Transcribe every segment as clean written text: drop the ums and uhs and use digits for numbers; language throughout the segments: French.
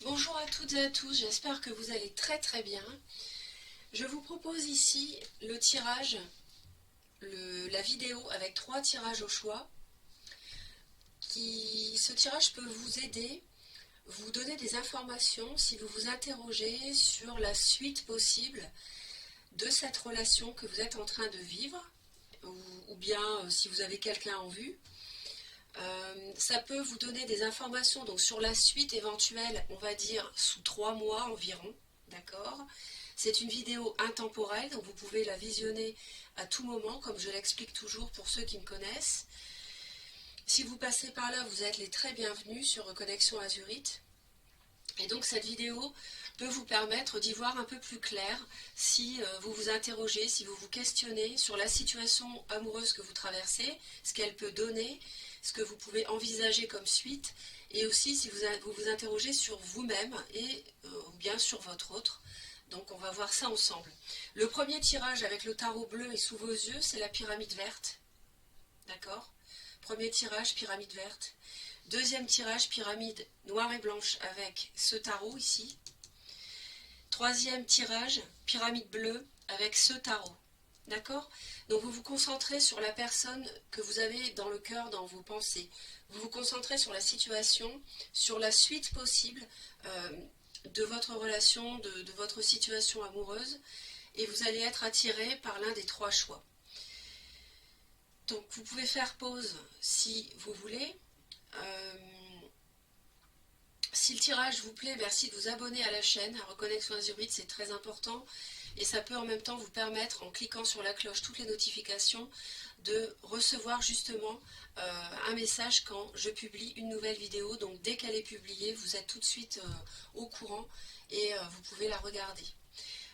Bonjour à toutes et à tous, j'espère que vous allez très très bien. Je vous propose ici le tirage, la vidéo avec 3 tirages au choix. Ce tirage peut vous aider, vous donner des informations si vous vous interrogez sur la suite possible de cette relation que vous êtes en train de vivre, ou bien si vous avez quelqu'un en vue. Ça peut vous donner des informations donc sur la suite éventuelle, on va dire sous 3 mois environ, d'accord? C'est une vidéo intemporelle, donc vous pouvez la visionner à tout moment, comme je l'explique toujours pour ceux qui me connaissent. Si vous passez par là, vous êtes les très bienvenus sur Connexion Azurite. Et donc cette vidéo peut vous permettre d'y voir un peu plus clair si vous vous interrogez, si vous vous questionnez sur la situation amoureuse que vous traversez, ce qu'elle peut donner, ce que vous pouvez envisager comme suite, et aussi si vous vous interrogez sur vous-même et bien sur votre autre. Donc on va voir ça ensemble. Le premier tirage avec le tarot bleu et sous vos yeux, c'est la pyramide verte. D'accord? Premier tirage, pyramide verte. Deuxième tirage, pyramide noire et blanche avec ce tarot ici. Troisième tirage, pyramide bleue avec ce tarot. D'accord? Donc vous vous concentrez sur la personne que vous avez dans le cœur, dans vos pensées. Vous vous concentrez sur la situation, sur la suite possible de votre relation, de votre situation amoureuse. Et vous allez être attiré par l'un des 3 choix. Donc vous pouvez faire pause si vous voulez. Si le tirage vous plaît, merci de vous abonner à la chaîne, à Reconnexion Azurite, c'est très important. Et ça peut en même temps vous permettre, en cliquant sur la cloche, toutes les notifications, de recevoir justement un message quand je publie une nouvelle vidéo. Donc dès qu'elle est publiée, vous êtes tout de suite au courant et vous pouvez la regarder.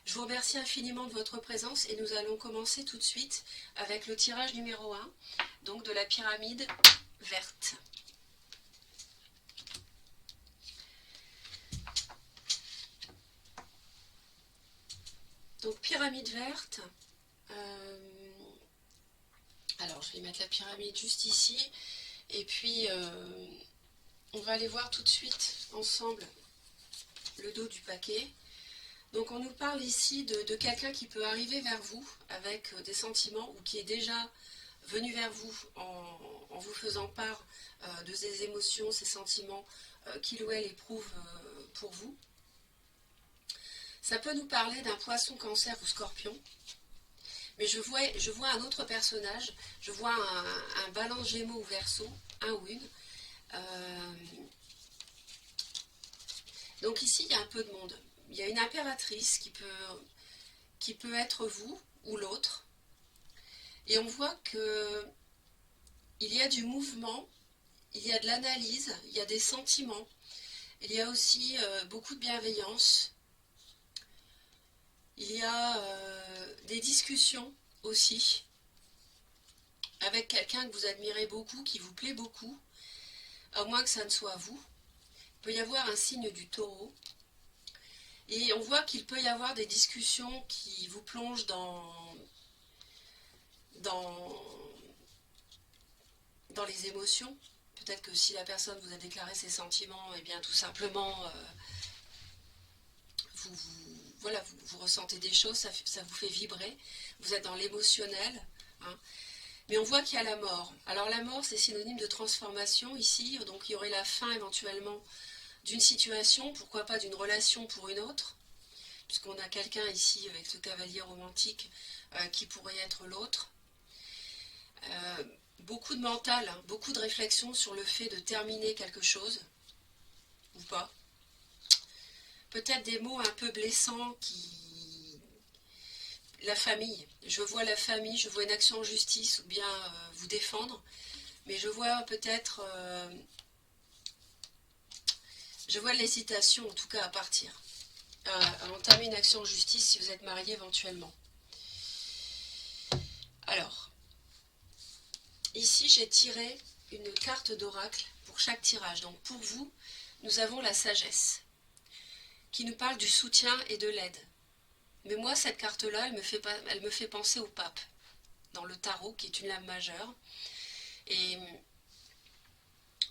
Je vous remercie infiniment de votre présence et nous allons commencer tout de suite avec le tirage numéro 1, donc de la pyramide verte. Donc pyramide verte, alors je vais mettre la pyramide juste ici et puis on va aller voir tout de suite ensemble le dos du paquet. Donc on nous parle ici de quelqu'un qui peut arriver vers vous avec des sentiments ou qui est déjà venu vers vous en vous faisant part de ses émotions, ses sentiments qu'il ou elle éprouve pour vous. Ça peut nous parler d'un poisson, cancer ou scorpion. Mais je vois un autre personnage, je vois un balance gémeaux ou verseau, un ou une. Donc ici, il y a un peu de monde. Il y a une impératrice qui peut être vous ou l'autre. Et on voit qu'il y a du mouvement, il y a de l'analyse, il y a des sentiments. Il y a aussi beaucoup de bienveillance. Il y a des discussions aussi avec quelqu'un que vous admirez beaucoup, qui vous plaît beaucoup, à moins que ça ne soit vous. Il peut y avoir un signe du taureau. Et on voit qu'il peut y avoir des discussions qui vous plongent dans, dans les émotions. Peut-être que si la personne vous a déclaré ses sentiments, et bien tout simplement, vous ressentez des choses, ça vous fait vibrer. Vous êtes dans l'émotionnel. Hein. Mais on voit qu'il y a la mort. Alors la mort, c'est synonyme de transformation ici. Donc il y aurait la fin éventuellement d'une situation, pourquoi pas d'une relation pour une autre, puisqu'on a quelqu'un ici avec ce cavalier romantique qui pourrait être l'autre. Beaucoup de mental, hein, beaucoup de réflexion sur le fait de terminer quelque chose, ou pas. Peut-être des mots un peu blessants qui... La famille, je vois la famille, je vois une action en justice ou bien vous défendre, mais je vois peut-être... je vois l'hésitation en tout cas à partir. À entamer une action en justice si vous êtes marié éventuellement. Alors, ici j'ai tiré une carte d'oracle pour chaque tirage. Donc pour vous, nous avons la sagesse, qui nous parle du soutien et de l'aide. Mais moi, cette carte-là, elle me fait penser au pape, dans le tarot, qui est une lame majeure. Et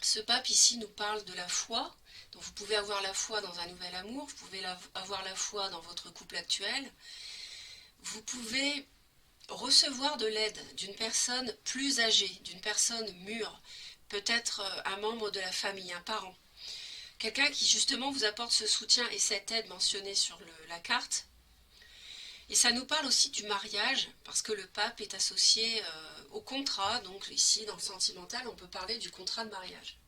Ce pape ici nous parle de la foi. Donc vous pouvez avoir la foi dans un nouvel amour, vous pouvez avoir la foi dans votre couple actuel. Vous pouvez recevoir de l'aide d'une personne plus âgée, d'une personne mûre, peut-être un membre de la famille, un parent. Quelqu'un qui justement vous apporte ce soutien et cette aide mentionnée sur la carte. Et ça nous parle aussi du mariage, parce que le pape est associé au contrat, donc ici dans le sentimental, on peut parler du contrat de mariage.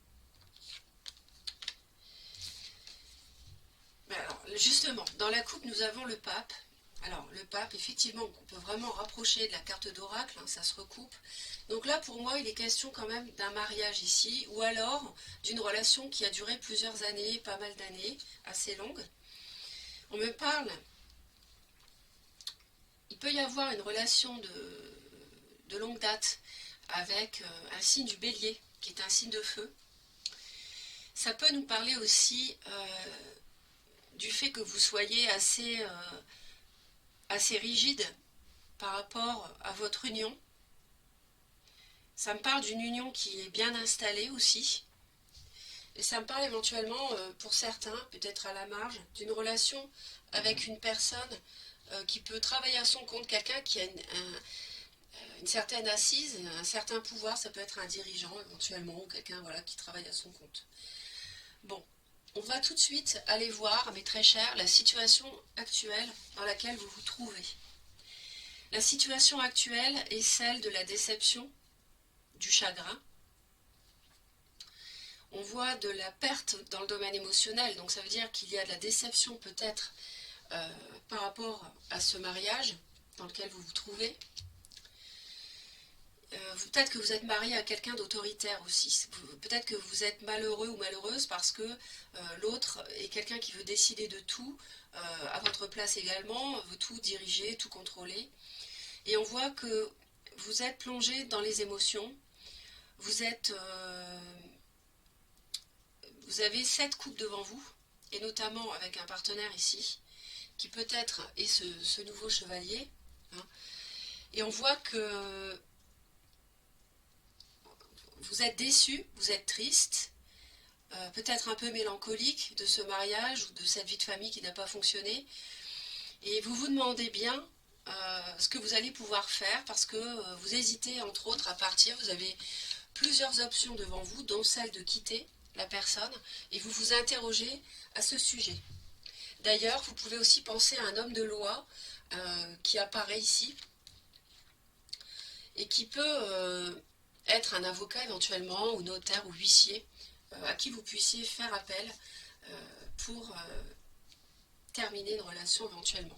Alors, justement, dans la coupe, nous avons le pape. Alors, le pape, effectivement, on peut vraiment rapprocher de la carte d'oracle, hein, ça se recoupe. Donc là, pour moi, il est question quand même d'un mariage ici, ou alors d'une relation qui a duré plusieurs années, pas mal d'années, assez longue. On me parle, il peut y avoir une relation de longue date avec un signe du bélier, qui est un signe de feu. Ça peut nous parler aussi du fait que vous soyez assez rigide par rapport à votre union. Ça me parle d'une union qui est bien installée aussi. Et ça me parle éventuellement, pour certains, peut-être à la marge, d'une relation avec une personne qui peut travailler à son compte, quelqu'un qui a une certaine assise, un certain pouvoir. Ça peut être un dirigeant éventuellement, ou quelqu'un voilà, qui travaille à son compte. Bon, on va tout de suite aller voir, mes très chers, la situation actuelle dans laquelle vous vous trouvez. La situation actuelle est celle de la déception, du chagrin. On voit de la perte dans le domaine émotionnel, donc ça veut dire qu'il y a de la déception peut-être par rapport à ce mariage dans lequel vous vous trouvez. Peut-être que vous êtes marié à quelqu'un d'autoritaire aussi. Peut-être que vous êtes malheureux ou malheureuse parce que l'autre est quelqu'un qui veut décider de tout, à votre place également, veut tout diriger, tout contrôler. Et on voit que vous êtes plongé dans les émotions. Vous avez 7 coupes devant vous, et notamment avec un partenaire ici, qui peut-être est ce nouveau chevalier. Hein, et on voit que vous êtes déçu, vous êtes triste, peut-être un peu mélancolique de ce mariage ou de cette vie de famille qui n'a pas fonctionné. Et vous vous demandez bien ce que vous allez pouvoir faire parce que vous hésitez entre autres à partir. Vous avez plusieurs options devant vous, dont celle de quitter la personne, et vous vous interrogez à ce sujet. D'ailleurs, vous pouvez aussi penser à un homme de loi qui apparaît ici et qui peut être un avocat éventuellement, ou notaire, ou huissier, à qui vous puissiez faire appel pour terminer une relation éventuellement.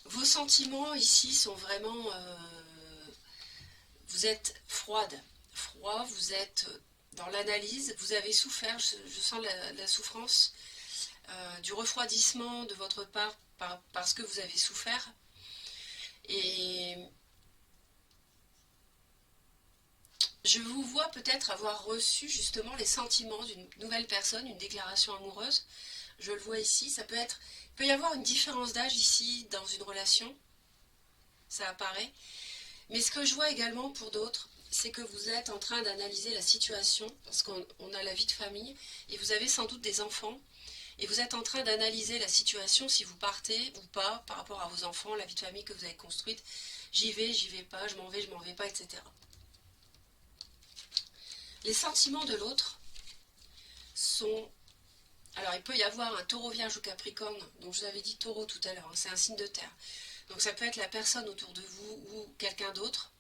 Vos sentiments ici sont vraiment... vous êtes froid, vous êtes dans l'analyse, vous avez souffert, je sens la souffrance, du refroidissement de votre part parce que vous avez souffert. Et je vous vois peut-être avoir reçu justement les sentiments d'une nouvelle personne, une déclaration amoureuse. Je le vois ici, il peut y avoir une différence d'âge ici dans une relation, ça apparaît. Mais ce que je vois également pour d'autres, c'est que vous êtes en train d'analyser la situation, parce qu'on a la vie de famille, et vous avez sans doute des enfants, et vous êtes en train d'analyser la situation, si vous partez ou pas, par rapport à vos enfants, la vie de famille que vous avez construite. J'y vais pas, je m'en vais pas, etc. Les sentiments de l'autre sont... Alors, il peut y avoir un taureau vierge ou capricorne, donc je vous avais dit taureau tout à l'heure, hein, c'est un signe de terre. Donc ça peut être la personne autour de vous ou quelqu'un d'autre.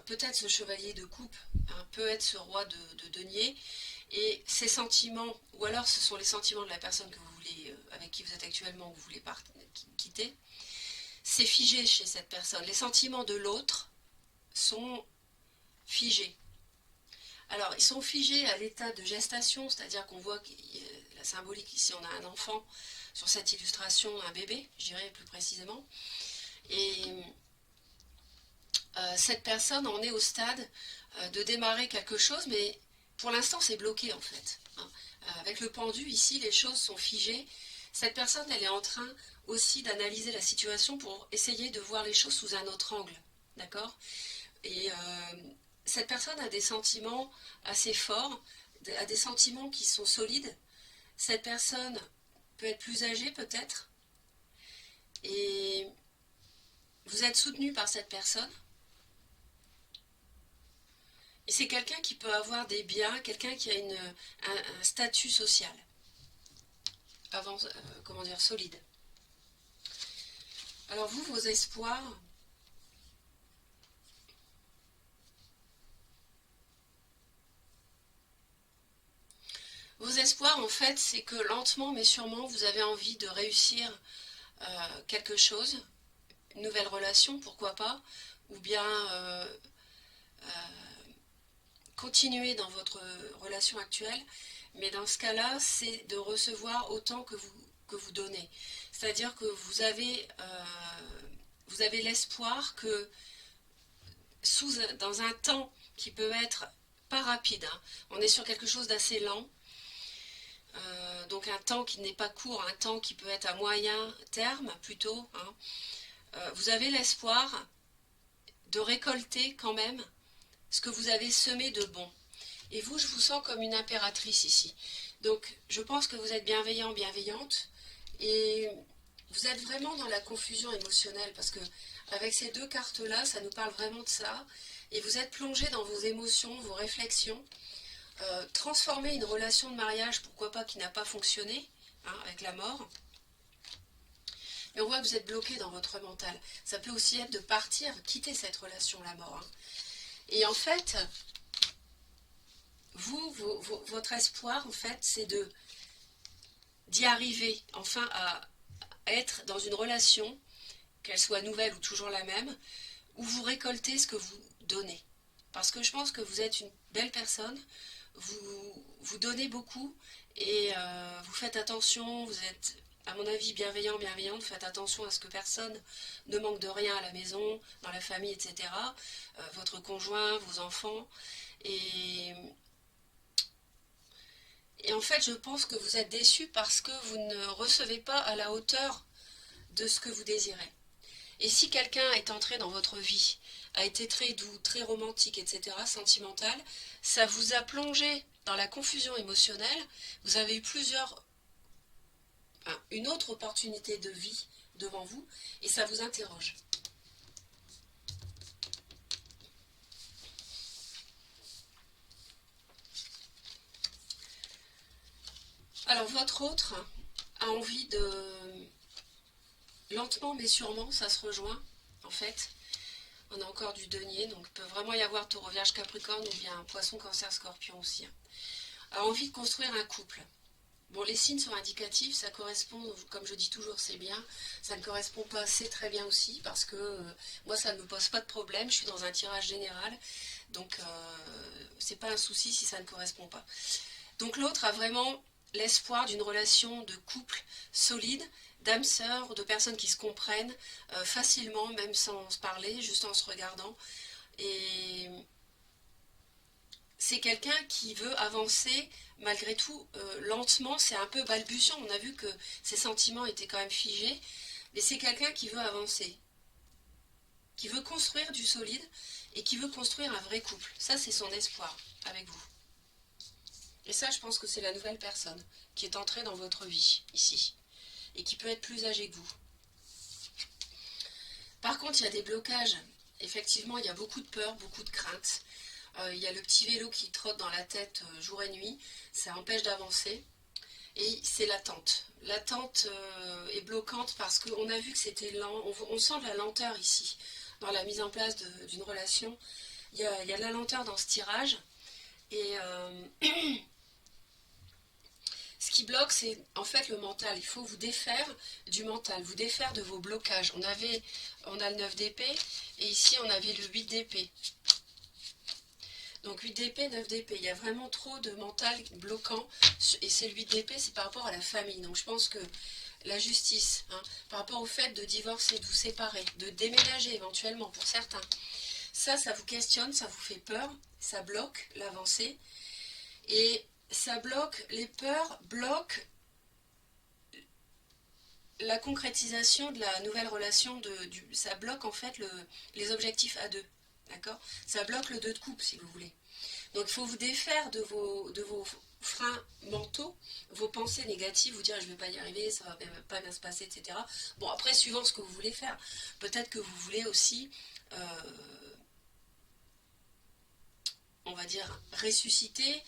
Peut-être ce chevalier de coupe, hein, peut être ce roi de denier. Et ces sentiments, ou alors ce sont les sentiments de la personne que vous voulez, avec qui vous êtes actuellement, que vous voulez quitter, c'est figé chez cette personne. Les sentiments de l'autre sont figés. Alors, ils sont figés à l'état de gestation, c'est-à-dire qu'on voit la symbolique ici, on a un enfant sur cette illustration, un bébé, je dirais plus précisément. Et cette personne en est au stade de démarrer quelque chose, mais pour l'instant, c'est bloqué en fait. Hein. Avec le pendu, ici, les choses sont figées. Cette personne, elle est en train aussi d'analyser la situation pour essayer de voir les choses sous un autre angle. D'accord ? Et cette personne a des sentiments assez forts, a des sentiments qui sont solides. Cette personne peut être plus âgée peut-être, et vous êtes soutenu par cette personne. Et c'est quelqu'un qui peut avoir des biens, quelqu'un qui a un statut social, comment dire, solide. Alors vous, vos espoirs, en fait, c'est que lentement mais sûrement, vous avez envie de réussir quelque chose, une nouvelle relation, pourquoi pas, ou bien continuer dans votre relation actuelle, mais dans ce cas-là, c'est de recevoir autant que vous donnez. C'est-à-dire que vous avez l'espoir que dans un temps qui peut être pas rapide, hein, on est sur quelque chose d'assez lent, donc un temps qui n'est pas court, un temps qui peut être à moyen terme plutôt, hein, vous avez l'espoir de récolter quand même ce que vous avez semé de bon. Et vous, je vous sens comme une impératrice ici. Donc, je pense que vous êtes bienveillant, bienveillante, et vous êtes vraiment dans la confusion émotionnelle, parce que avec ces deux cartes-là, ça nous parle vraiment de ça, et vous êtes plongé dans vos émotions, vos réflexions, transformer une relation de mariage, pourquoi pas, qui n'a pas fonctionné, hein, avec la mort. Mais on voit que vous êtes bloqué dans votre mental. Ça peut aussi être de partir, quitter cette relation, la mort. Hein. Et en fait, votre espoir, en fait, c'est d'y arriver, enfin, à être dans une relation, qu'elle soit nouvelle ou toujours la même, où vous récoltez ce que vous donnez. Parce que je pense que vous êtes une belle personne, vous donnez beaucoup, et vous faites attention, vous êtes, à mon avis, bienveillant, bienveillante, faites attention à ce que personne ne manque de rien à la maison, dans la famille, etc. Votre conjoint, vos enfants, et en fait, je pense que vous êtes déçu parce que vous ne recevez pas à la hauteur de ce que vous désirez. Et si quelqu'un est entré dans votre vie, a été très doux, très romantique, etc., sentimental, ça vous a plongé dans la confusion émotionnelle, vous avez eu une autre opportunité de vie devant vous, et ça vous interroge. Alors votre autre a envie de... Lentement mais sûrement, ça se rejoint, en fait. On a encore du denier, donc il peut vraiment y avoir taureau, vierge, capricorne, ou bien poisson, cancer, scorpion aussi. A envie de construire un couple. Bon, les signes sont indicatifs, ça correspond, comme je dis toujours, c'est bien. Ça ne correspond pas assez très bien aussi, parce que moi, ça ne me pose pas de problème. Je suis dans un tirage général, donc c'est pas un souci si ça ne correspond pas. Donc l'autre a vraiment l'espoir d'une relation de couple solide, d'âme sœur, de personnes qui se comprennent facilement, même sans se parler, juste en se regardant. Et c'est quelqu'un qui veut avancer malgré tout lentement, c'est un peu balbutiant. On a vu que ses sentiments étaient quand même figés, mais c'est quelqu'un qui veut avancer, qui veut construire du solide et qui veut construire un vrai couple. Ça, c'est son espoir avec vous. Et ça, je pense que c'est la nouvelle personne qui est entrée dans votre vie, ici, et qui peut être plus âgée que vous. Par contre, il y a des blocages. Effectivement, il y a beaucoup de peur, beaucoup de crainte. Il y a le petit vélo qui trotte dans la tête jour et nuit. Ça empêche d'avancer. Et c'est l'attente. L'attente est bloquante parce qu'on a vu que c'était lent. On sent de la lenteur ici, dans la mise en place d'une relation. Il y a de la lenteur dans ce tirage. Et ce qui bloque, c'est en fait le mental. Il faut vous défaire du mental, vous défaire de vos blocages. On a le 9 d'épée, et ici on avait le 8 d'épée. Donc 8 d'épée, 9 d'épée. Il y a vraiment trop de mental bloquant. Et c'est le 8 d'épée, c'est par rapport à la famille. Donc je pense que la justice, hein, par rapport au fait de divorcer, de vous séparer, de déménager éventuellement pour certains, ça vous questionne, ça vous fait peur, ça bloque l'avancée. Et ça bloque, les peurs bloquent la concrétisation de la nouvelle relation, ça bloque en fait les objectifs à deux. D'accord? Ça bloque le 2 de coupe, si vous voulez. Donc il faut vous défaire de vos freins mentaux, vos pensées négatives, vous dire je ne vais pas y arriver, ça va pas bien se passer, etc. Bon, après, suivant ce que vous voulez faire, peut-être que vous voulez aussi, on va dire, ressusciter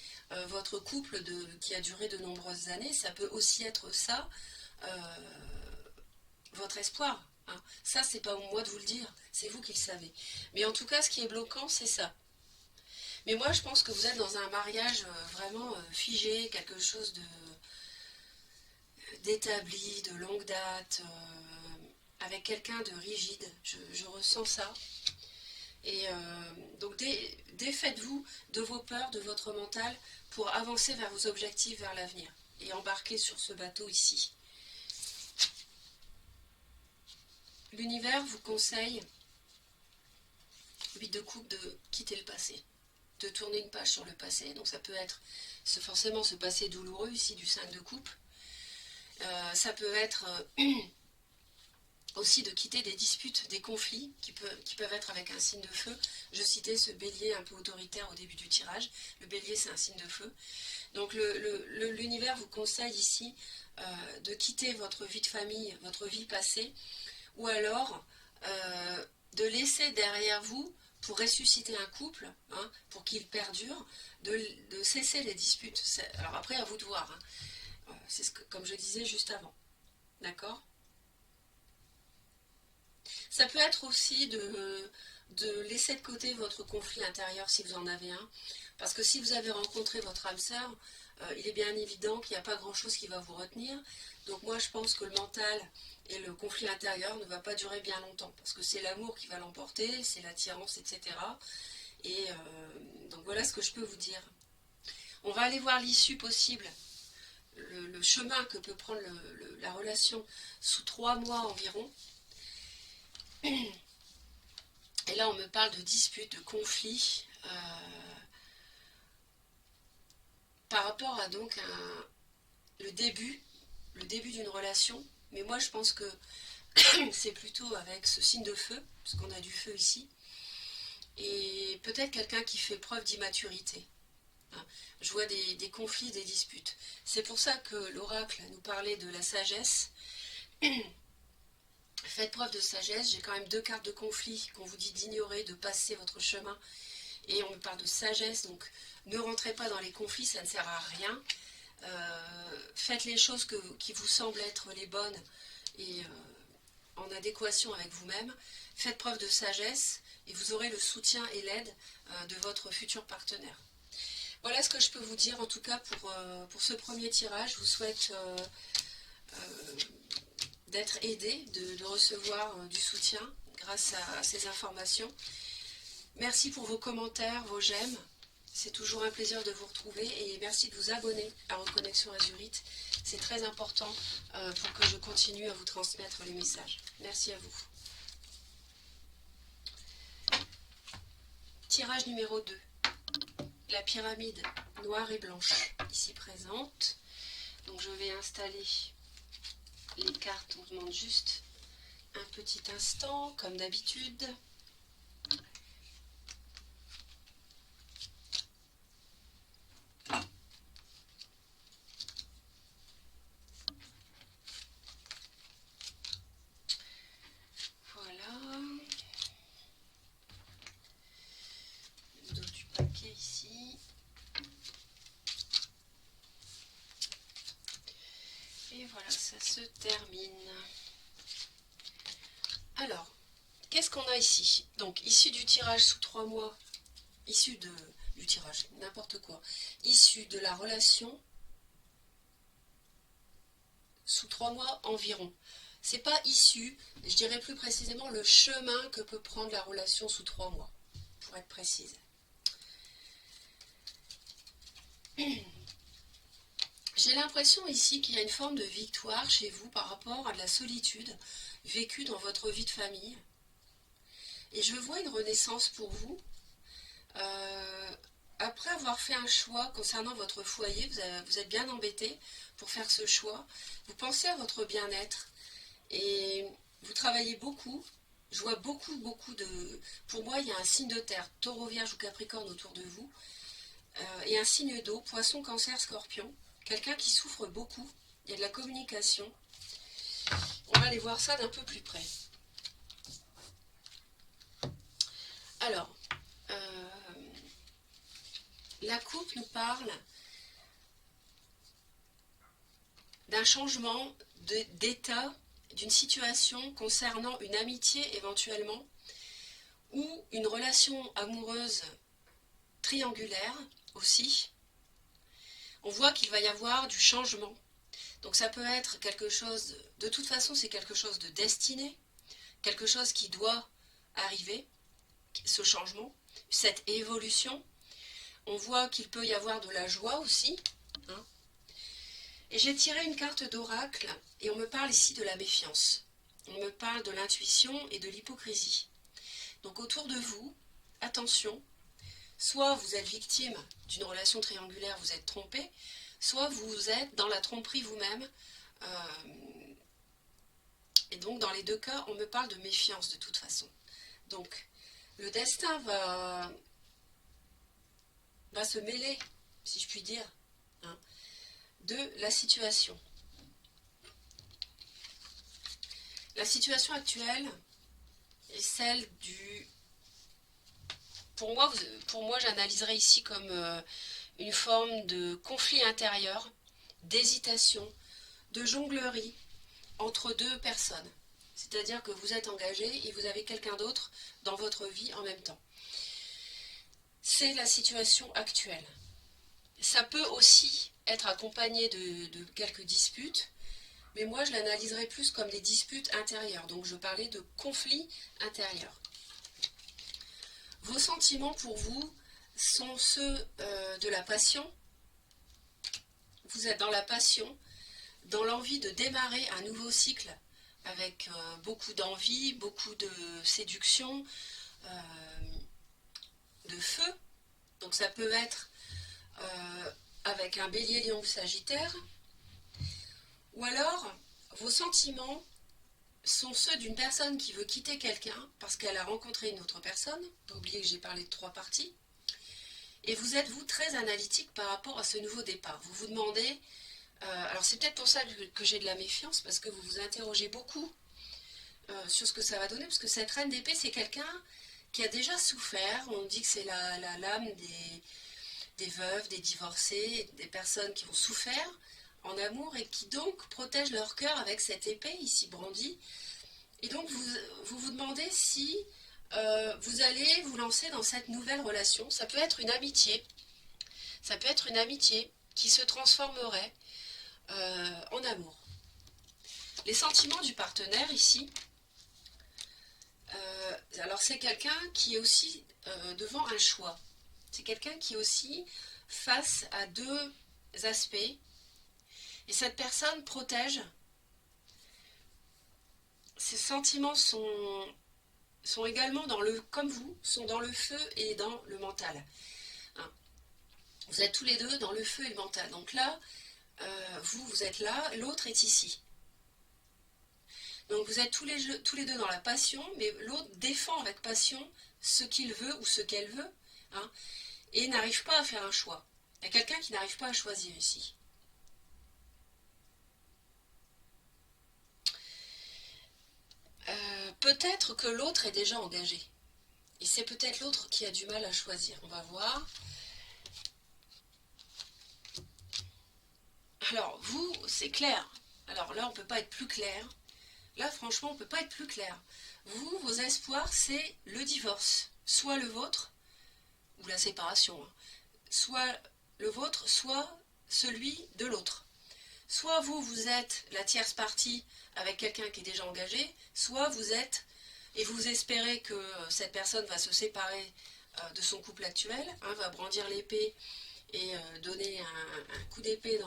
votre couple qui a duré de nombreuses années. Ça peut aussi être ça, votre espoir. Hein. Ça, c'est pas moi de vous le dire, c'est vous qui le savez. Mais en tout cas, ce qui est bloquant, c'est ça. Mais moi, je pense que vous êtes dans un mariage vraiment figé, quelque chose d'établi, de longue date, avec quelqu'un de rigide. Je ressens ça. Et donc, défaites-vous de vos peurs, de votre mental, pour avancer vers vos objectifs, vers l'avenir. Et embarquer sur ce bateau ici. L'univers vous conseille, 8 de coupe, de quitter le passé. De tourner une page sur le passé, donc ça peut être forcément ce passé douloureux ici du 5 de coupe, ça peut être aussi de quitter des disputes, des conflits qui peuvent être avec un signe de feu. Je citais ce bélier un peu autoritaire au début du tirage, le bélier c'est un signe de feu, donc l'univers vous conseille ici de quitter votre vie de famille, votre vie passée, ou alors de laisser derrière vous, pour ressusciter un couple, hein, pour qu'il perdure, de cesser les disputes. Alors après, à vous de voir. Hein. C'est comme je disais juste avant. D'accord? Ça peut être aussi de laisser de côté votre conflit intérieur si vous en avez un. Parce que si vous avez rencontré votre âme sœur, il est bien évident qu'il n'y a pas grand-chose qui va vous retenir. Donc moi, je pense que le mental et le conflit intérieur ne va pas durer bien longtemps. Parce que c'est l'amour qui va l'emporter, c'est l'attirance, etc. Et donc voilà ce que je peux vous dire. On va aller voir l'issue possible, le chemin que peut prendre la relation sous 3 mois environ. Et là, on me parle de disputes, de conflits, par rapport à donc le début d'une relation. Mais moi, je pense que c'est plutôt avec ce signe de feu, parce qu'on a du feu ici, et peut-être quelqu'un qui fait preuve d'immaturité. Hein. Je vois des conflits, des disputes. C'est pour ça que l'oracle nous parlait de la sagesse. Faites preuve de sagesse. J'ai quand même 2 cartes de conflit qu'on vous dit d'ignorer, de passer votre chemin. Et on me parle de sagesse, donc ne rentrez pas dans les conflits, ça ne sert à rien. Faites les choses qui vous semblent être les bonnes et en adéquation avec vous-même. Faites preuve de sagesse et vous aurez le soutien et l'aide de votre futur partenaire. Voilà ce que je peux vous dire en tout cas pour ce premier tirage. Je vous souhaite d'être aidé, de recevoir du soutien grâce à ces informations. Merci pour vos commentaires, vos j'aime. C'est toujours un plaisir de vous retrouver et merci de vous abonner à Reconnexion Azurite. C'est très important pour que je continue à vous transmettre les messages. Merci à vous. Tirage numéro 2. La pyramide noire et blanche, ici présente. Donc je vais installer les cartes, on demande juste un petit instant, comme d'habitude. Voilà. Le dos du paquet ici. Et voilà, ça se termine. Alors, qu'est-ce qu'on a ici? Donc, issu du tirage sous 3 mois, issu du tirage, n'importe quoi, issu de la relation sous 3 mois environ. C'est pas issu, je dirais plus précisément le chemin que peut prendre la relation sous 3 mois, pour être précise. J'ai l'impression ici qu'il y a une forme de victoire chez vous par rapport à de la solitude vécue dans votre vie de famille. Et je vois une renaissance pour vous. Après avoir fait un choix concernant votre foyer, vous êtes bien embêté pour faire ce choix. Vous pensez à votre bien-être et vous travaillez beaucoup Je vois beaucoup de... Pour moi, il y a un signe de terre, taureau, vierge ou capricorne autour de vous, et un signe d'eau, poisson, cancer, scorpion. Quelqu'un qui souffre beaucoup, il y a de la communication. On va aller voir ça d'un peu plus près. Alors, la coupe nous parle d'un changement d'état, d'une situation concernant une amitié éventuellement, ou une relation amoureuse triangulaire aussi. On voit qu'il va y avoir du changement. Donc ça peut être quelque chose, de toute façon c'est quelque chose de destiné, quelque chose qui doit arriver, ce changement, cette évolution. On voit qu'il peut y avoir de la joie aussi. Hein. Et j'ai tiré une carte d'oracle et on me parle ici de la méfiance. On me parle de l'intuition et de l'hypocrisie. Donc autour de vous, attention, soit vous êtes victime d'une relation triangulaire, vous êtes trompé, soit vous êtes dans la tromperie vous-même. Et donc dans les deux cas, on me parle de méfiance de toute façon. Donc le destin va se mêler, si je puis dire, hein, de la situation. La situation actuelle est celle du... Pour moi j'analyserais ici comme une forme de conflit intérieur, d'hésitation, de jonglerie entre deux personnes. C'est-à-dire que vous êtes engagé et vous avez quelqu'un d'autre dans votre vie en même temps. C'est la situation actuelle. Ça peut aussi être accompagné de quelques disputes, mais moi je l'analyserais plus comme des disputes intérieures. Donc je parlais de conflits intérieurs. Vos sentiments pour vous sont ceux de la passion. Vous êtes dans la passion, dans l'envie de démarrer un nouveau cycle avec beaucoup d'envie, beaucoup de séduction, de feu. Donc ça peut être avec un bélier, lion ou sagittaire. Ou alors, vos sentiments sont ceux d'une personne qui veut quitter quelqu'un parce qu'elle a rencontré une autre personne. Pas oublier que j'ai parlé de 3 parties. Et vous êtes, vous, très analytique par rapport à ce nouveau départ. Vous vous demandez... alors c'est peut-être pour ça que j'ai de la méfiance, parce que vous vous interrogez beaucoup sur ce que ça va donner, parce que cette reine d'épée, c'est quelqu'un qui a déjà souffert. On dit que c'est l'âme des veuves, des divorcés, des personnes qui ont souffert en amour et qui donc protègent leur cœur avec cette épée ici brandie. Et donc vous demandez si vous allez vous lancer dans cette nouvelle relation. Ça peut être une amitié. Ça peut être une amitié qui se transformerait en amour. Les sentiments du partenaire ici, alors c'est quelqu'un qui est aussi devant un choix. C'est quelqu'un qui est aussi face à 2 aspects. Et cette personne protège. Ses sentiments sont également comme vous, sont dans le feu et dans le mental. Hein. Vous êtes tous les deux dans le feu et le mental. Donc là, vous êtes là, l'autre est ici. Donc vous êtes tous les deux dans la passion, mais l'autre défend avec passion ce qu'il veut ou ce qu'elle veut, hein, et n'arrive pas à faire un choix. Il y a quelqu'un qui n'arrive pas à choisir ici. Peut-être que l'autre est déjà engagé. Et c'est peut-être l'autre qui a du mal à choisir. On va voir. Alors, vous, c'est clair. Alors là, on ne peut pas être plus clair. Là, franchement, on ne peut pas être plus clair. Vous, vos espoirs, c'est le divorce. Soit le vôtre, ou la séparation. Hein. Soit le vôtre, soit celui de l'autre. Soit vous êtes la tierce partie avec quelqu'un qui est déjà engagé, soit vous êtes, et vous espérez que cette personne va se séparer de son couple actuel, hein, va brandir l'épée et donner un coup d'épée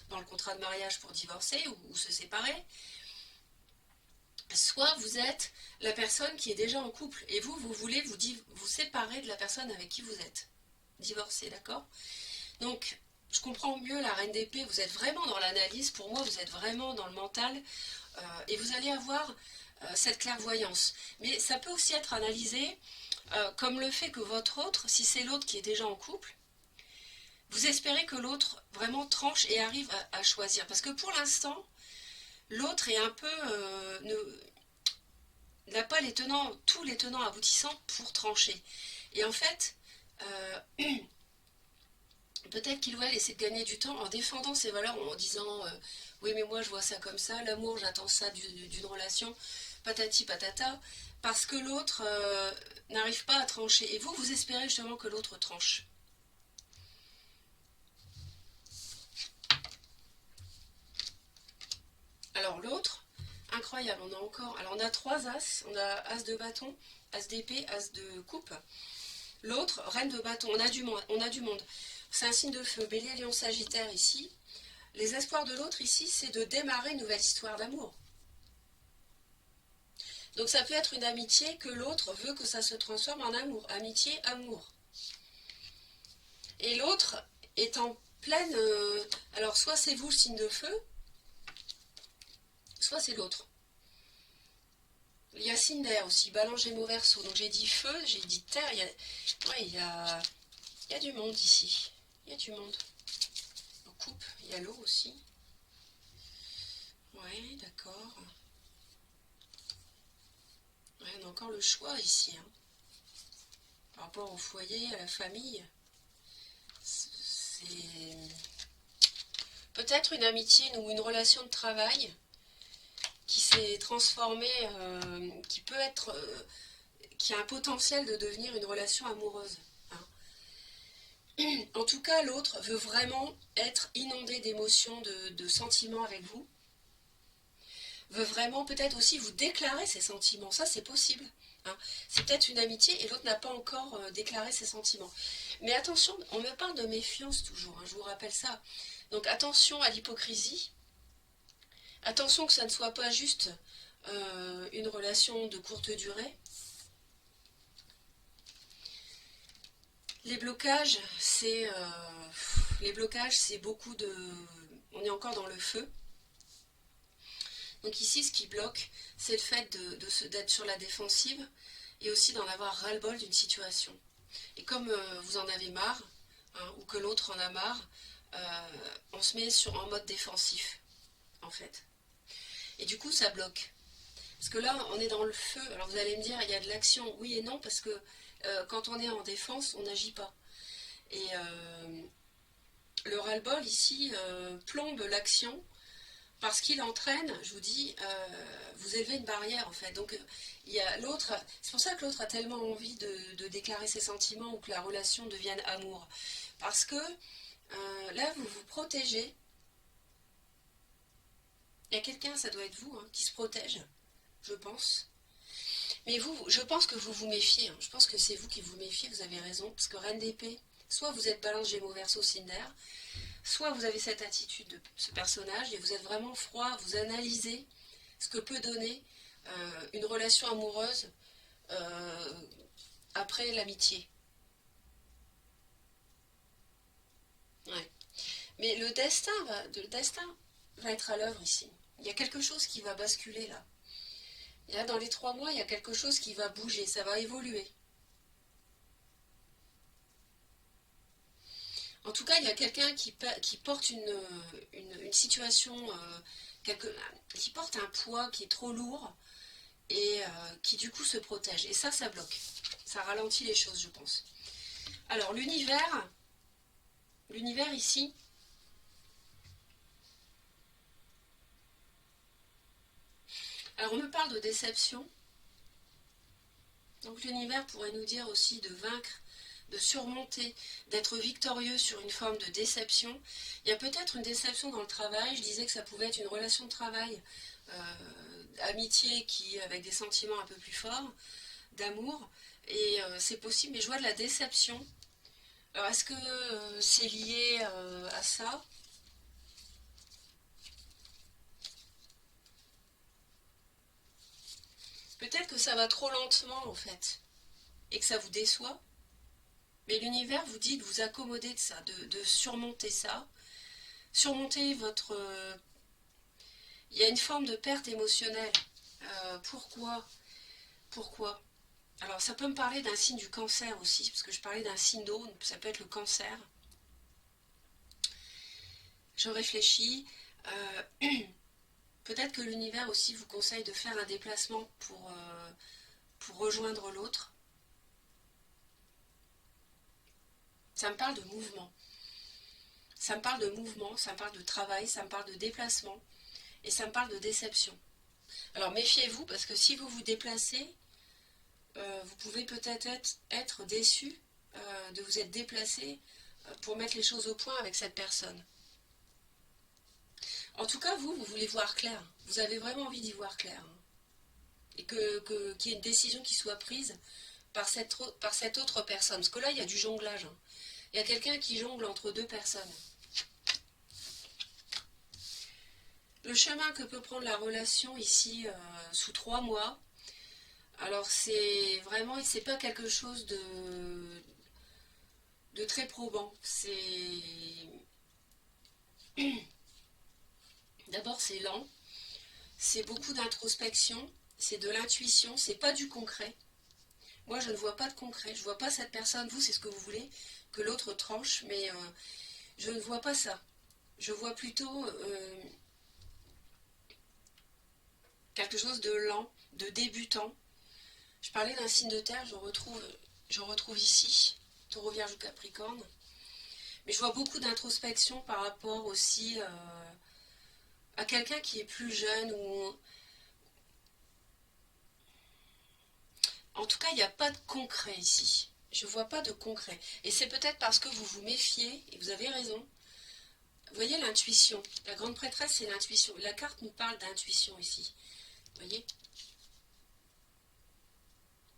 dans le contrat de mariage pour divorcer ou se séparer. Soit vous êtes la personne qui est déjà en couple et vous voulez vous séparer de la personne avec qui vous êtes. Divorcer, d'accord? Donc, je comprends mieux la reine d'épée, vous êtes vraiment dans l'analyse, pour moi vous êtes vraiment dans le mental, et vous allez avoir cette clairvoyance. Mais ça peut aussi être analysé comme le fait que votre autre, si c'est l'autre qui est déjà en couple, vous espérez que l'autre vraiment tranche et arrive à choisir. Parce que pour l'instant, l'autre est un peu n'a pas tous les tenants aboutissants pour trancher. Et en fait, peut-être qu'il va essayer de gagner du temps en défendant ses valeurs, en disant oui mais moi je vois ça comme ça, l'amour j'attends ça d'une relation, patati patata, parce que l'autre n'arrive pas à trancher. Et vous, vous espérez justement que l'autre tranche. Alors l'autre, incroyable, on a encore, alors on a trois as, on a as de bâton, as d'épée, as de coupe. L'autre, reine de bâton, on a du monde, on a du monde. C'est un signe de feu, Bélier, Lion, Sagittaire ici. Les espoirs de l'autre ici, c'est de démarrer une nouvelle histoire d'amour. Donc ça peut être une amitié que l'autre veut que ça se transforme en amour. Amitié, amour. Et l'autre est en pleine... alors soit c'est vous le signe de feu, soit c'est l'autre. Il y a signe d'air aussi, Balance, Gémeaux, Verseau. Donc j'ai dit feu, j'ai dit terre. Ouais, il y a du monde ici. Il y a du monde. On coupe, il y a l'eau aussi. Ouais, d'accord. Ouais, on a encore le choix ici. Hein. Par rapport au foyer, à la famille. C'est peut-être une amitié ou une relation de travail qui s'est transformée, qui peut être, qui a un potentiel de devenir une relation amoureuse. Hein. En tout cas, l'autre veut vraiment être inondé d'émotions, de sentiments avec vous. Veut vraiment peut-être aussi vous déclarer ses sentiments. Ça, c'est possible. Hein. C'est peut-être une amitié et l'autre n'a pas encore déclaré ses sentiments. Mais attention, on me parle de méfiance toujours. Hein, je vous rappelle ça. Donc attention à l'hypocrisie. Attention que ça ne soit pas juste une relation de courte durée. Les blocages, c'est beaucoup de... On est encore dans le feu. Donc ici, ce qui bloque, c'est le fait d'être sur la défensive et aussi d'en avoir ras-le-bol d'une situation. Et comme vous en avez marre, hein, ou que l'autre en a marre, on se met en mode défensif, en fait. Et du coup, ça bloque. Parce que là, on est dans le feu. Alors vous allez me dire, il y a de l'action. Oui et non, parce que quand on est en défense, on n'agit pas. Et le ras-le-bol ici plombe l'action parce qu'il entraîne, je vous dis, vous élevez une barrière en fait. Donc il y a l'autre, c'est pour ça que l'autre a tellement envie de déclarer ses sentiments ou que la relation devienne amour. Parce que là, vous vous protégez. Il y a quelqu'un, ça doit être vous, hein, qui se protège, je pense. Mais vous, je pense que vous vous méfiez. Hein. Je pense que c'est vous qui vous méfiez, vous avez raison. Parce que reine d'épée, soit vous êtes Balance, Gémeaux, Verseau, signe d'air, soit vous avez cette attitude de ce personnage et vous êtes vraiment froid, vous analysez ce que peut donner une relation amoureuse après l'amitié. Ouais. Mais le destin va être à l'œuvre ici. Il y a quelque chose qui va basculer là. Et là, dans les 3 mois, il y a quelque chose qui va bouger, ça va évoluer. En tout cas, il y a quelqu'un qui porte une situation, qui porte un poids qui est trop lourd et qui du coup se protège. Et ça bloque. Ça ralentit les choses, je pense. Alors, l'univers ici, alors on me parle de déception. Donc l'univers pourrait nous dire aussi de vaincre, de surmonter, d'être victorieux sur une forme de déception. Il y a peut-être une déception dans le travail. Je disais que ça pouvait être une relation de travail, amitié avec des sentiments un peu plus forts, d'amour. Et c'est possible, mais je vois de la déception. Alors est-ce que c'est lié à ça? Peut-être que ça va trop lentement en fait, et que ça vous déçoit. Mais l'univers vous dit de vous accommoder de ça, de surmonter ça. Surmonter votre... Il y a une forme de perte émotionnelle. Pourquoi? Alors ça peut me parler d'un signe du cancer aussi, parce que je parlais d'un signe d'eau, ça peut être le cancer. Je réfléchis. Peut-être que l'univers aussi vous conseille de faire un déplacement pour rejoindre l'autre. Ça me parle de mouvement. Ça me parle de mouvement, ça me parle de travail, ça me parle de déplacement et ça me parle de déception. Alors méfiez-vous parce que si vous vous déplacez, vous pouvez peut-être être déçu de vous être déplacé pour mettre les choses au point avec cette personne. En tout cas, vous voulez voir clair. Vous avez vraiment envie d'y voir clair. Et qu'il y ait une décision qui soit prise par cette autre personne. Parce que là, il y a du jonglage. Il y a quelqu'un qui jongle entre deux personnes. Le chemin que peut prendre la relation ici sous 3 mois, alors c'est vraiment, c'est pas quelque chose de très probant. D'abord c'est lent, c'est beaucoup d'introspection, c'est de l'intuition, c'est pas du concret. Moi je ne vois pas de concret, je vois pas cette personne, vous c'est ce que vous voulez, que l'autre tranche, mais je ne vois pas ça. Je vois plutôt quelque chose de lent, de débutant. Je parlais d'un signe de terre, je retrouve ici, Taureau, Vierge ou Capricorne. Mais je vois beaucoup d'introspection par rapport aussi à quelqu'un qui est plus jeune ou... En tout cas, il n'y a pas de concret ici. Je ne vois pas de concret. Et c'est peut-être parce que vous vous méfiez, et vous avez raison. Vous voyez l'intuition. La grande prêtresse, c'est l'intuition. La carte nous parle d'intuition ici. Vous voyez?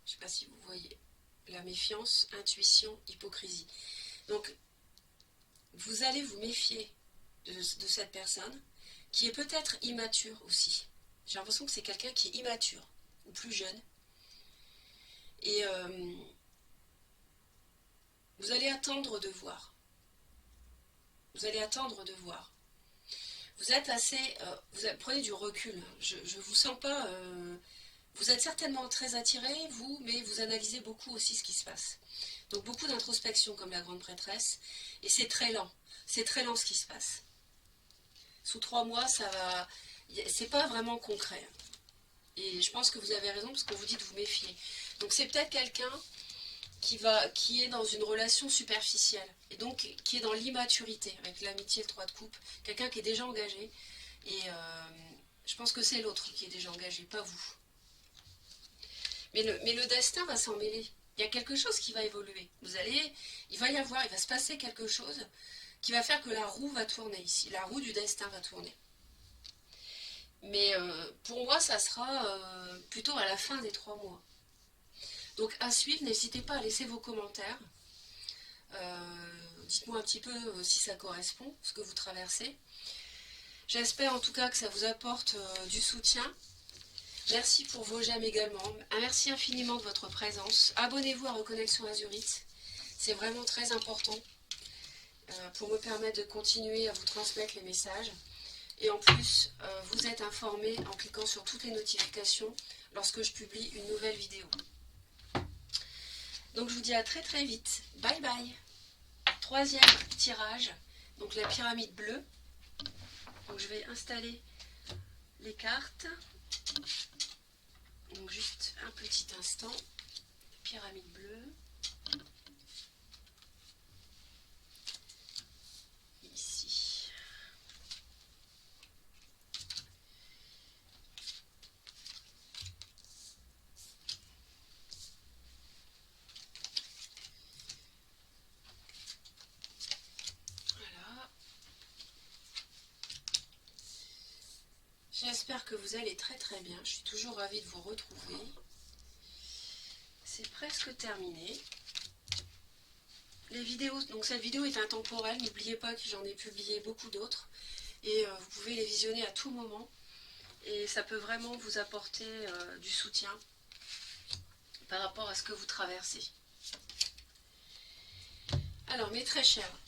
Je ne sais pas si vous voyez. La méfiance, intuition, hypocrisie. Donc, vous allez vous méfier de cette personne qui est peut-être immature aussi. J'ai l'impression que c'est quelqu'un qui est immature ou plus jeune. Et vous allez attendre de voir. Vous allez attendre de voir. Vous êtes assez... prenez du recul. Je ne vous sens pas... vous êtes certainement très attiré, vous, mais vous analysez beaucoup aussi ce qui se passe. Donc beaucoup d'introspection comme la grande prêtresse. Et c'est très lent. C'est très lent ce qui se passe. Sous 3 mois, ça va... C'est pas vraiment concret. Et je pense que vous avez raison parce qu'on vous dit de vous méfier. Donc c'est peut-être quelqu'un qui est dans une relation superficielle. Et donc qui est dans l'immaturité, avec l'amitié, le 3 de coupe. Quelqu'un qui est déjà engagé. Et je pense que c'est l'autre qui est déjà engagé, pas vous. Mais le destin va s'en mêler. Il y a quelque chose qui va évoluer. Il va se passer quelque chose qui va faire que la roue va tourner ici. La roue du destin va tourner. Mais pour moi, ça sera plutôt à la fin des 3 mois. Donc à suivre, n'hésitez pas à laisser vos commentaires. Dites-moi un petit peu si ça correspond, ce que vous traversez. J'espère en tout cas que ça vous apporte du soutien. Merci pour vos j'aime également. Un merci infiniment de votre présence. Abonnez-vous à Reconnexion Azurite. C'est vraiment très important pour me permettre de continuer à vous transmettre les messages. Et en plus, vous êtes informés en cliquant sur toutes les notifications lorsque je publie une nouvelle vidéo. Donc je vous dis à très très vite. Bye bye. 3e tirage, donc la pyramide bleue. Donc je vais installer les cartes. Donc juste un petit instant. Pyramide bleue. Ici. Voilà. J'espère que vous allez très très bien. Je suis toujours ravie de vous retrouver. C'est presque terminé. Les vidéos, donc cette vidéo est intemporelle. N'oubliez pas que j'en ai publié beaucoup d'autres. Et vous pouvez les visionner à tout moment. Et ça peut vraiment vous apporter du soutien par rapport à ce que vous traversez. Alors mes très chers,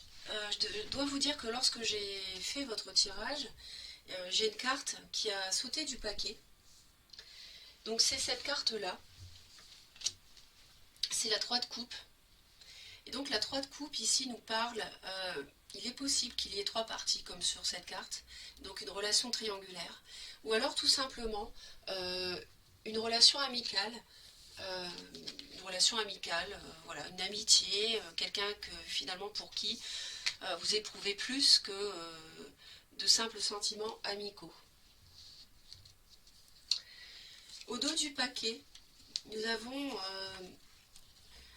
je dois vous dire que lorsque j'ai fait votre tirage, j'ai une carte qui a sauté du paquet. Donc c'est cette carte-là. C'est la 3 de coupe. Et donc la 3 de coupe ici nous parle, il est possible qu'il y ait 3 parties comme sur cette carte, donc une relation triangulaire, ou alors tout simplement une relation amicale, voilà, une amitié, quelqu'un que finalement pour qui vous éprouvez plus que de simples sentiments amicaux. Au dos du paquet, nous avons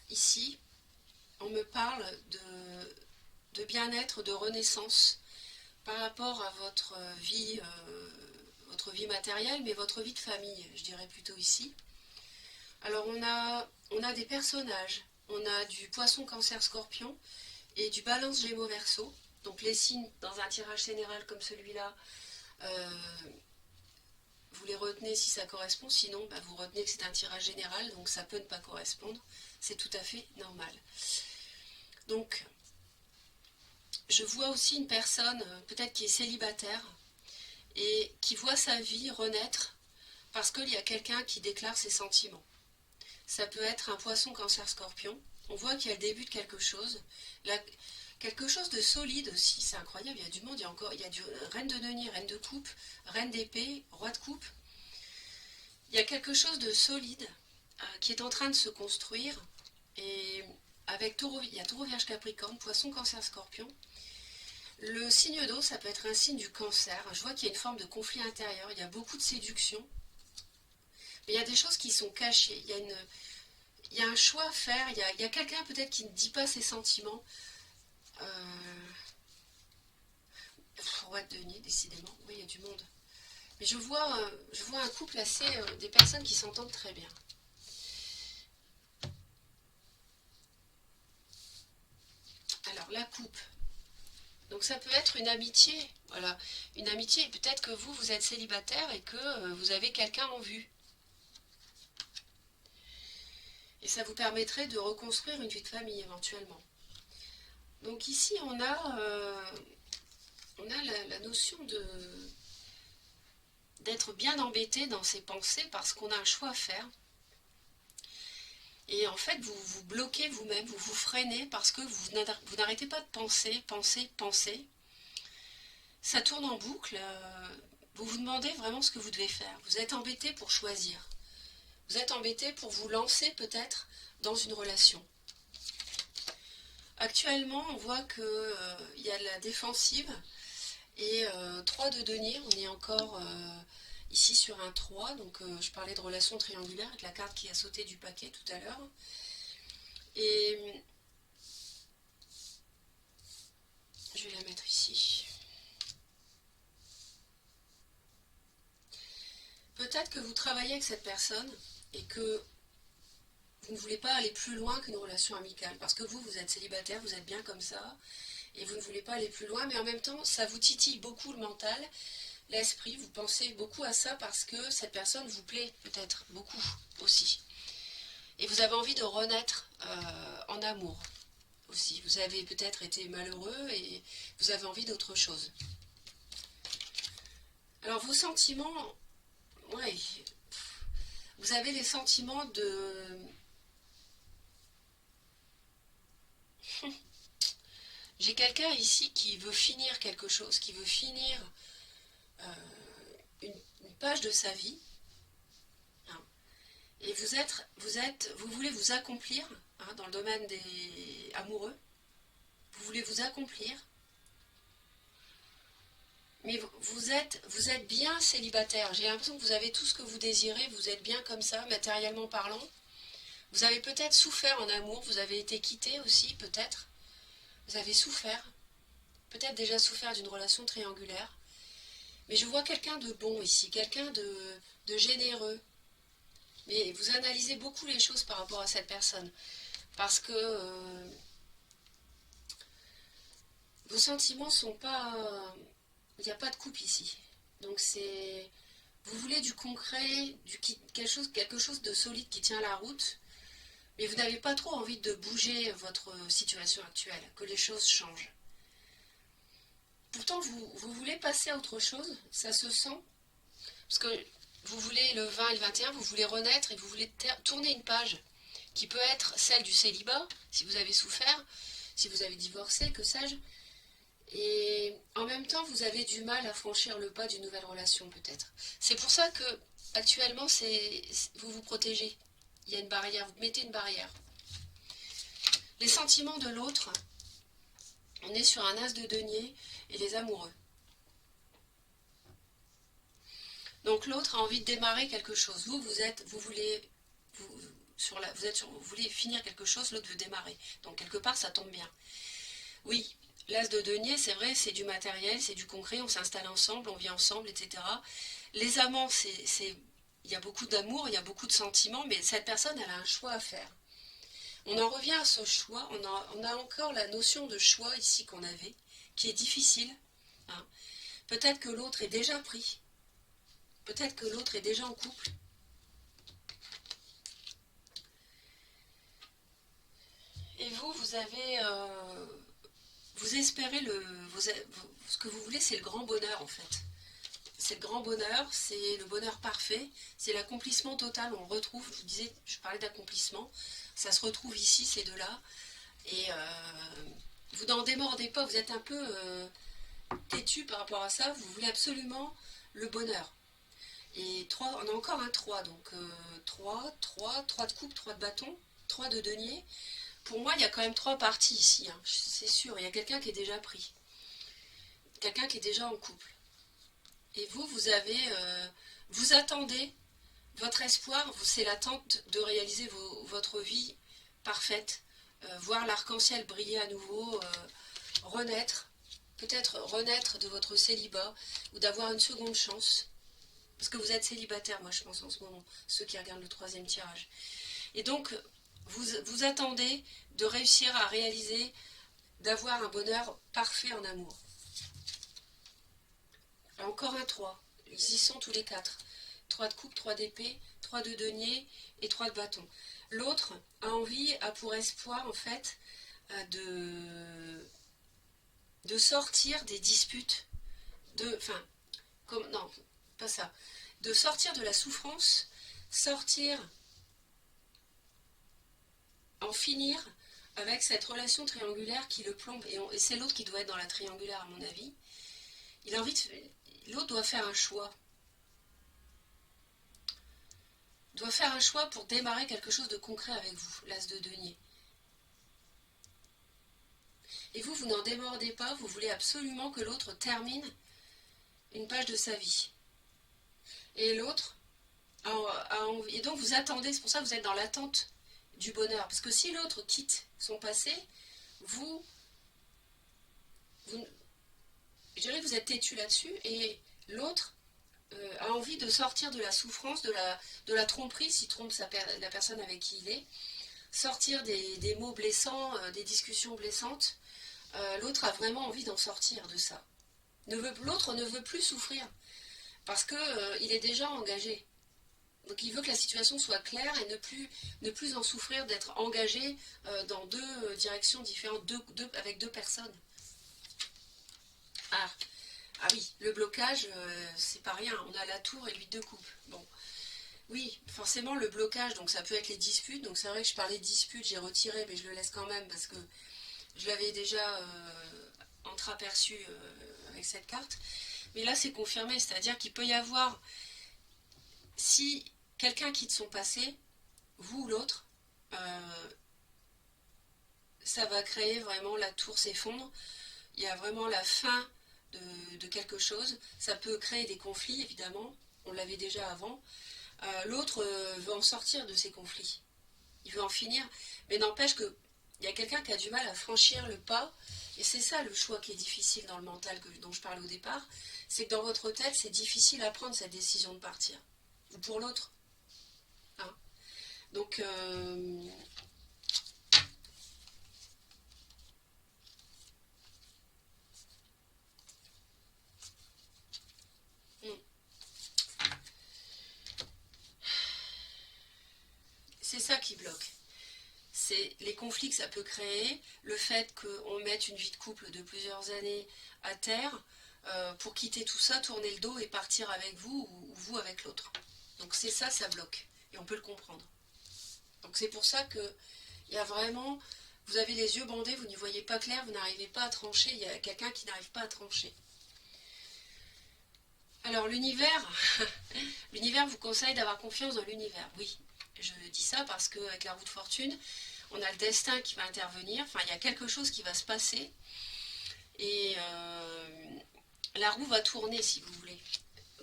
ici, on me parle de bien-être, de renaissance par rapport à votre vie matérielle, mais votre vie de famille, je dirais plutôt ici. Alors on a des personnages, on a du poisson, cancer, scorpion et du balance, gémeaux, verseau. Donc les signes dans un tirage général comme celui-là, vous les retenez si ça correspond, sinon vous retenez que c'est un tirage général, donc ça peut ne pas correspondre, c'est tout à fait normal. Donc, je vois aussi une personne, peut-être qui est célibataire, et qui voit sa vie renaître parce qu'il y a quelqu'un qui déclare ses sentiments. Ça peut être un poisson, cancer, scorpion. On voit qu'il y a le début de quelque chose. Quelque chose de solide aussi, c'est incroyable, il y a du monde, il y a du reine de denier, reine de coupe, reine d'épée, roi de coupe. Il y a quelque chose de solide qui est en train de se construire, et avec taureau, il y a taureau, vierge, capricorne, poisson, cancer, scorpion. Le signe d'eau, ça peut être un signe du cancer. Je vois qu'il y a une forme de conflit intérieur, il y a beaucoup de séduction, mais il y a des choses qui sont cachées, il y a un choix à faire, il y a quelqu'un peut-être qui ne dit pas ses sentiments. Roi de denier, décidément, oui, il y a du monde. Mais je vois un couple assez, des personnes qui s'entendent très bien. Alors, la coupe. Donc ça peut être une amitié, voilà, une amitié. Peut-être que vous êtes célibataire et que vous avez quelqu'un en vue. Et ça vous permettrait de reconstruire une vie de famille éventuellement. Donc ici on a la notion d'être bien embêté dans ses pensées parce qu'on a un choix à faire. Et en fait, vous vous bloquez vous-même, vous vous freinez parce que vous n'arrêtez pas de penser. Ça tourne en boucle. Vous vous demandez vraiment ce que vous devez faire. Vous êtes embêté pour choisir. Vous êtes embêté pour vous lancer peut-être dans une relation. Actuellement, on voit qu'il y a de la défensive. Et 3 de denier, on est encore ici sur un 3. Donc je parlais de relation triangulaire avec la carte qui a sauté du paquet tout à l'heure. Et je vais la mettre ici. Peut-être que vous travaillez avec cette personne et que vous ne voulez pas aller plus loin qu'une relation amicale. Parce que vous êtes célibataire, vous êtes bien comme ça, et vous ne voulez pas aller plus loin, mais en même temps, ça vous titille beaucoup le mental, l'esprit, vous pensez beaucoup à ça parce que cette personne vous plaît peut-être beaucoup aussi. Et vous avez envie de renaître en amour aussi. Vous avez peut-être été malheureux et vous avez envie d'autre chose. Alors vos sentiments, ouais, vous avez les sentiments de... J'ai quelqu'un ici qui veut finir quelque chose, qui veut finir une page de sa vie. Hein. Et vous voulez vous accomplir dans le domaine des amoureux. Vous voulez vous accomplir. Mais vous êtes bien célibataire. J'ai l'impression que vous avez tout ce que vous désirez. Vous êtes bien comme ça, matériellement parlant. Vous avez peut-être souffert en amour. Vous avez été quitté aussi, peut-être. Vous avez souffert. Peut-être déjà souffert d'une relation triangulaire. Mais je vois quelqu'un de bon ici. Quelqu'un de généreux. Mais vous analysez beaucoup les choses par rapport à cette personne. Parce que vos sentiments sont pas... Il n'y a pas de coupe ici. Donc c'est... Vous voulez du concret, quelque chose de solide qui tient la route, mais vous n'avez pas trop envie de bouger votre situation actuelle, que les choses changent. pourtant vous voulez passer à autre chose, ça se sent, parce que vous voulez le 20 et le 21, vous voulez renaître et vous voulez tourner une page qui peut être celle du célibat, si vous avez souffert, si vous avez divorcé, que sais-je. Et en même temps, vous avez du mal à franchir le pas d'une nouvelle relation, peut-être. C'est pour ça que, actuellement, vous vous protégez. Il y a une barrière, vous mettez une barrière. Les sentiments de l'autre, on est sur un as de denier et les amoureux. Donc l'autre a envie de démarrer quelque chose. Vous voulez finir quelque chose, l'autre veut démarrer. Donc quelque part, ça tombe bien. Oui, l'as de denier, c'est vrai, c'est du matériel, c'est du concret, on s'installe ensemble, on vit ensemble, etc. Les amants, il y a beaucoup d'amour, il y a beaucoup de sentiments, mais cette personne, elle a un choix à faire. On en revient à ce choix, on a encore la notion de choix ici qu'on avait, qui est difficile. Hein. Peut-être que l'autre est déjà pris, peut-être que l'autre est déjà en couple. Et vous avez... vous espérez ce que vous voulez, c'est le grand bonheur en fait. C'est le grand bonheur, c'est le bonheur parfait, c'est l'accomplissement total. On retrouve, je parlais d'accomplissement, ça se retrouve ici, ces deux-là. Et vous n'en démordez pas, vous êtes un peu têtu par rapport à ça, vous voulez absolument le bonheur. Et 3, on a encore un 3, donc 3 de coupe, 3 de bâton, 3 de denier. Pour moi, il y a quand même 3 parties ici, hein. C'est sûr, il y a quelqu'un qui est déjà pris, quelqu'un qui est déjà en couple. Et vous attendez, votre espoir, c'est l'attente de réaliser votre vie parfaite, voir l'arc-en-ciel briller à nouveau, renaître, peut-être renaître de votre célibat, ou d'avoir une seconde chance, parce que vous êtes célibataire, moi je pense en ce moment, ceux qui regardent le 3e tirage. Et donc, vous attendez de réussir à réaliser, d'avoir un bonheur parfait en amour. Encore un 3. Ils y sont tous les 4. 3 de coupe, 3 d'épée, 3 de denier et 3 de bâton. L'autre a pour espoir en fait de sortir des disputes, non, pas ça, de sortir de la souffrance, en finir avec cette relation triangulaire qui le plombe. Et c'est l'autre qui doit être dans la triangulaire à mon avis. L'autre doit faire un choix. Doit faire un choix pour démarrer quelque chose de concret avec vous, l'as de denier. Et vous n'en démordez pas, vous voulez absolument que l'autre termine une page de sa vie. Et l'autre a envie. Et donc vous attendez, c'est pour ça que vous êtes dans l'attente du bonheur. Parce que si l'autre quitte son passé, je dirais que vous êtes têtu là-dessus, et l'autre a envie de sortir de la souffrance, de la tromperie, s'il trompe la personne avec qui il est, sortir des mots blessants, des discussions blessantes. L'autre a vraiment envie d'en sortir de ça. L'autre ne veut plus souffrir, parce qu'il est déjà engagé. Donc il veut que la situation soit claire et ne plus en souffrir d'être engagé dans 2 directions différentes, avec 2 personnes. Ah oui, le blocage, c'est pas rien. On a la tour et 8 de coupe. Bon, oui, forcément le blocage, donc ça peut être les disputes. Donc c'est vrai que je parlais de disputes, j'ai retiré, mais je le laisse quand même parce que je l'avais déjà entreaperçu avec cette carte. Mais là c'est confirmé, c'est-à-dire qu'il peut y avoir, si quelqu'un quitte son passé, vous ou l'autre, ça va créer vraiment, la tour s'effondre. Il y a vraiment la fin de quelque chose. Ça peut créer des conflits, évidemment. On l'avait déjà avant. L'autre veut en sortir de ces conflits. Il veut en finir. Mais n'empêche qu'il y a quelqu'un qui a du mal à franchir le pas. Et c'est ça le choix qui est difficile dans le mental dont je parlais au départ. C'est que dans votre tête, c'est difficile à prendre cette décision de partir. Ou pour l'autre. Hein. Donc... c'est ça qui bloque. c'est les conflits que ça peut créer, le fait qu'on mette une vie de couple de plusieurs années à terre, pour quitter tout ça, tourner le dos et partir avec vous ou vous avec l'autre. Donc c'est ça, ça bloque. Et on peut le comprendre. Donc c'est pour ça que il y a vraiment, vous avez les yeux bandés, vous n'y voyez pas clair, vous n'arrivez pas à trancher, il y a quelqu'un qui n'arrive pas à trancher. Alors l'univers, l'univers vous conseille d'avoir confiance dans l'univers. Oui, je dis ça parce qu'avec la roue de fortune, on a le destin qui va intervenir, enfin il y a quelque chose qui va se passer et la roue va tourner si vous voulez.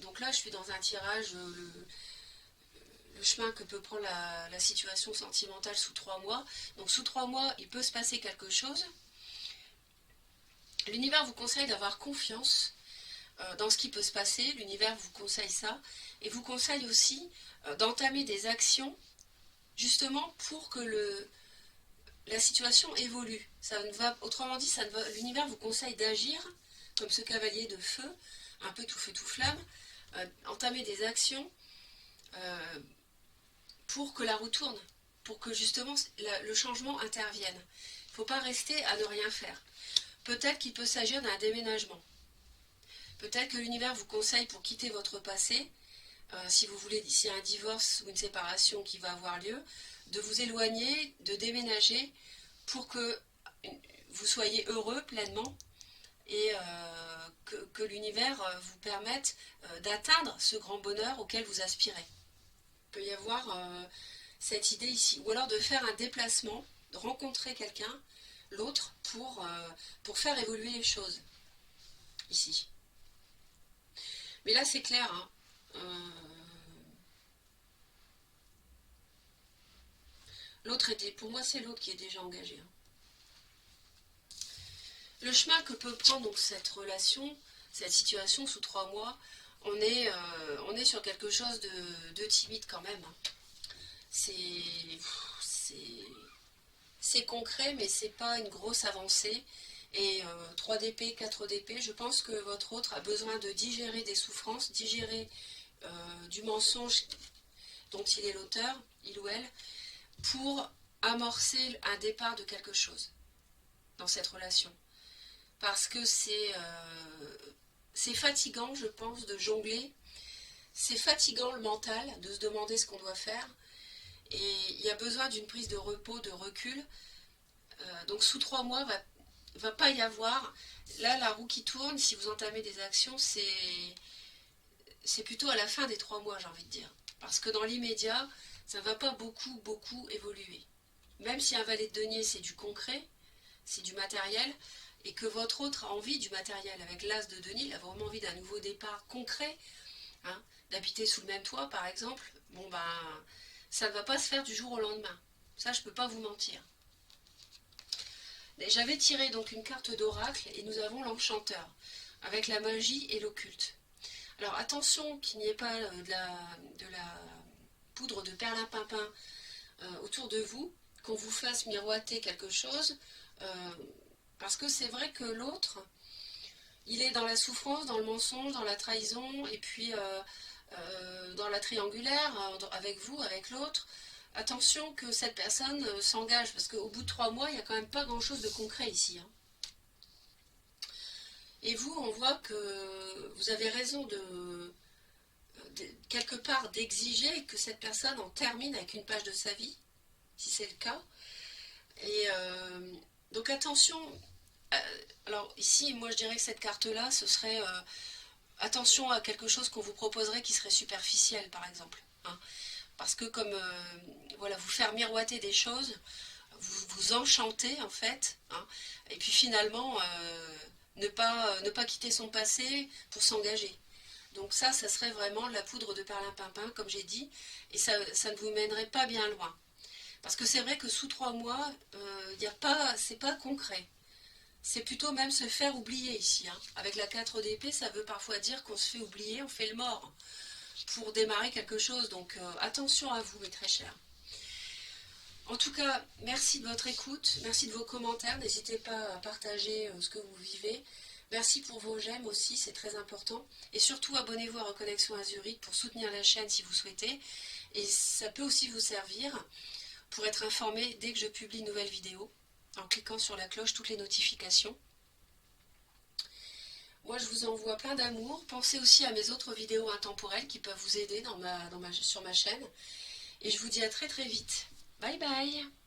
Donc là je suis dans un tirage, le chemin que peut prendre la situation sentimentale sous 3 mois. Donc sous 3 mois il peut se passer quelque chose. L'univers vous conseille d'avoir confiance dans ce qui peut se passer, l'univers vous conseille ça, et vous conseille aussi d'entamer des actions justement pour que la situation évolue. Ça ne va, autrement dit, l'univers vous conseille d'agir comme ce cavalier de feu, un peu tout feu tout flamme, entamer des actions pour que la roue tourne, pour que justement le changement intervienne. Il ne faut pas rester à ne rien faire. Peut-être qu'il peut s'agir d'un déménagement. Peut-être que l'univers vous conseille pour quitter votre passé, si vous voulez, s'il y a un divorce ou une séparation qui va avoir lieu, de vous éloigner, de déménager pour que vous soyez heureux pleinement et que l'univers vous permette d'atteindre ce grand bonheur auquel vous aspirez. Il peut y avoir cette idée ici. Ou alors de faire un déplacement, de rencontrer quelqu'un, l'autre, pour faire évoluer les choses. Ici. Mais là, c'est clair. Hein. L'autre pour moi, c'est l'autre qui est déjà engagé. Hein. Le chemin que peut prendre donc cette relation, cette situation sous 3 mois, on est sur quelque chose de timide quand même. Hein. C'est concret, mais c'est pas une grosse avancée. Et 3 d'épée, 4 d'épée, je pense que votre autre a besoin de digérer des souffrances, digérer du mensonge dont il est l'auteur, il ou elle, pour amorcer un départ de quelque chose dans cette relation. Parce que c'est fatigant, je pense, de jongler. C'est fatigant le mental de se demander ce qu'on doit faire. Et il y a besoin d'une prise de repos, de recul. Donc sous 3 mois, va pas y avoir. Là, la roue qui tourne, si vous entamez des actions, c'est plutôt à la fin des 3 mois, j'ai envie de dire. Parce que dans l'immédiat, ça ne va pas beaucoup évoluer. Même si un valet de denier, c'est du concret, c'est du matériel, et que votre autre a envie du matériel. Avec l'as de denier, il a vraiment envie d'un nouveau départ concret, hein, d'habiter sous le même toit, par exemple. Bon, ben, ça ne va pas se faire du jour au lendemain. Ça, je ne peux pas vous mentir. J'avais tiré donc une carte d'oracle et nous avons l'enchanteur, avec la magie et l'occulte. Alors attention qu'il n'y ait pas de la poudre de perlimpinpin autour de vous, qu'on vous fasse miroiter quelque chose, parce que c'est vrai que l'autre, il est dans la souffrance, dans le mensonge, dans la trahison, et puis dans la triangulaire, avec vous, avec l'autre. Attention que cette personne s'engage, parce qu'au bout de 3 mois, il n'y a quand même pas grand-chose de concret ici. Hein. Et vous, on voit que vous avez raison quelque part d'exiger que cette personne en termine avec une page de sa vie, si c'est le cas. Et donc attention, alors ici, moi je dirais que cette carte-là, ce serait attention à quelque chose qu'on vous proposerait qui serait superficiel, par exemple. Hein. Parce que comme voilà, vous faire miroiter des choses, vous enchantez en fait, hein, et puis finalement ne pas quitter son passé pour s'engager. Donc ça serait vraiment la poudre de perlimpinpin, comme j'ai dit, et ça ne vous mènerait pas bien loin. Parce que c'est vrai que sous 3 mois, c'est pas concret. C'est plutôt même se faire oublier ici. Hein. Avec la 4 d'épée, ça veut parfois dire qu'on se fait oublier, on fait le mort pour démarrer quelque chose. Donc attention à vous, mes très chers. En tout cas, merci de votre écoute, merci de vos commentaires. N'hésitez pas à partager ce que vous vivez. Merci pour vos j'aime aussi, c'est très important. Et surtout, abonnez-vous à Reconnexion Azurite pour soutenir la chaîne si vous souhaitez. Et ça peut aussi vous servir pour être informé dès que je publie une nouvelle vidéo, en cliquant sur la cloche, toutes les notifications. Moi, je vous envoie plein d'amour. Pensez aussi à mes autres vidéos intemporelles qui peuvent vous aider sur ma chaîne. Et je vous dis à très très vite. Bye bye!